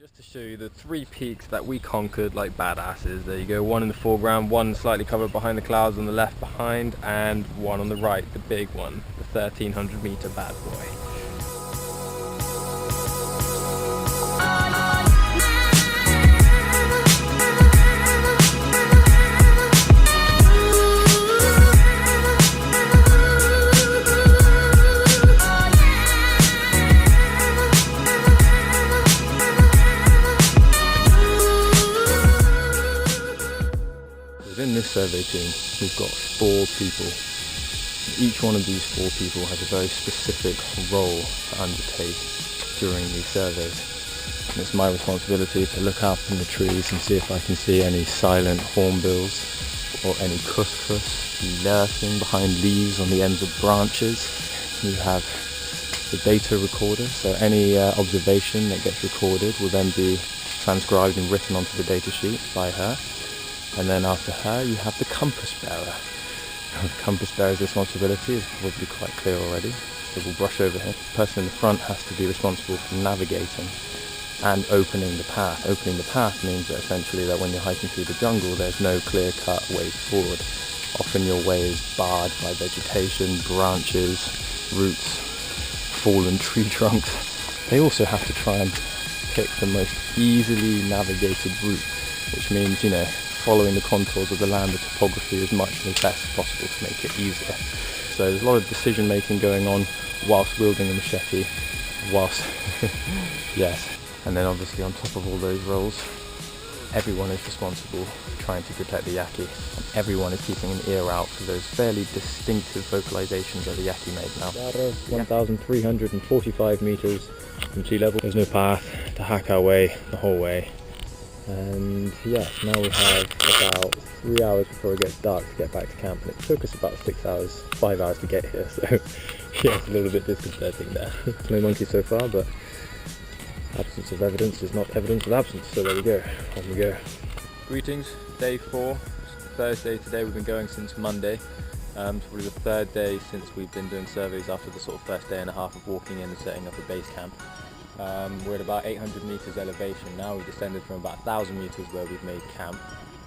Just to show you the three peaks that we conquered like badasses. There you go, one in the foreground, one slightly covered behind the clouds on the left behind, and one on the right, the big one, the 1300 meter bad boy. Within this survey team, we've got 4 people. Each one of these 4 people has a very specific role to undertake during these surveys. And it's my responsibility to look up in the trees and see if I can see any silent hornbills or any couscous lurking behind leaves on the ends of branches. We have the data recorder, so any observation that gets recorded will then be transcribed and written onto the data sheet by her. And then after her, you have the compass bearer. The compass bearer's responsibility is probably quite clear already, so we'll brush over here. The person in the front has to be responsible for navigating and opening the path. Opening the path means that essentially that when you're hiking through the jungle, there's no clear-cut way forward. Often your way is barred by vegetation, branches, roots, fallen tree trunks. They also have to try and pick the most easily navigated route, which means, you know, following the contours of the land, the topography as much as best possible to make it easier. So there's a lot of decision making going on whilst wielding a machete, whilst, yes. And then obviously on top of all those roles, everyone is responsible for trying to protect the Yaki. And everyone is keeping an ear out for those fairly distinctive vocalizations that the Yaki make now. 1,345 meters from sea level. There's no path to hack our way the whole way. And yeah, now we have about 3 hours before it gets dark to get back to camp, and it took us about 5 hours to get here, so yeah, it's a little bit disconcerting there. No monkey so far, but absence of evidence is not evidence of absence, so there we go, on we go. Greetings, day 4, it's Thursday today. We've been going since Monday. It's probably the 3rd day since we've been doing surveys after the sort of first day and a half of walking in and setting up a base camp. We're at about 800 meters elevation now. We've descended from about 1,000 meters where we've made camp,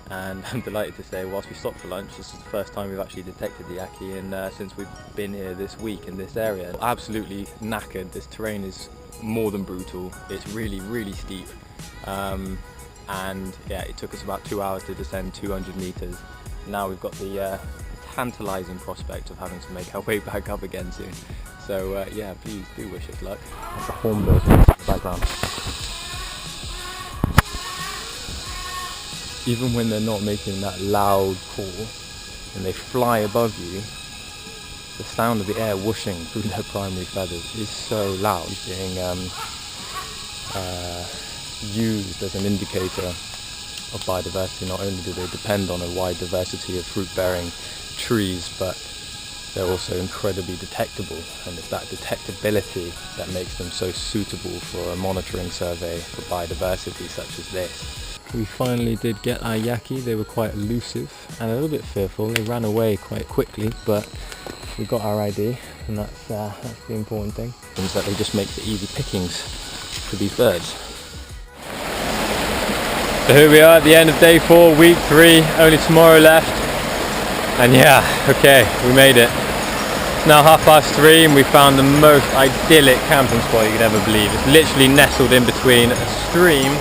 and I'm delighted to say, whilst we stopped for lunch, this is the first time we've actually detected the Yaki since we've been here this week in this area. Absolutely knackered. This terrain is more than brutal. It's really, really steep, and yeah, it took us about 2 hours to descend 200 meters. Now we've got the tantalizing prospect of having to make our way back up again soon. So yeah, please do wish us luck. That's the hornbills in the background. Even when they're not making that loud call and they fly above you, the sound of the air whooshing through their primary feathers is so loud. It's being used as an indicator of biodiversity. Not only do they depend on a wide diversity of fruit-bearing trees, but they're also incredibly detectable, and it's that detectability that makes them so suitable for a monitoring survey for biodiversity such as this. We finally did get our Yaki. They were quite elusive and a little bit fearful. They ran away quite quickly, but we got our ID, and that's the important thing. Is that they just make the easy pickings for these birds. So here we are at the end of day 4, week 3, only tomorrow left. And yeah, okay, we made it. It's now 3:30 and we found the most idyllic camping spot you could ever believe. It's literally nestled in between a stream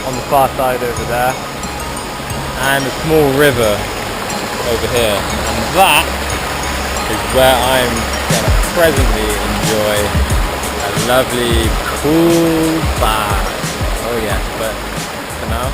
on the far side over there and a small river over here. And that is where I'm going to presently enjoy a lovely, cool bath. Oh yes, but for now,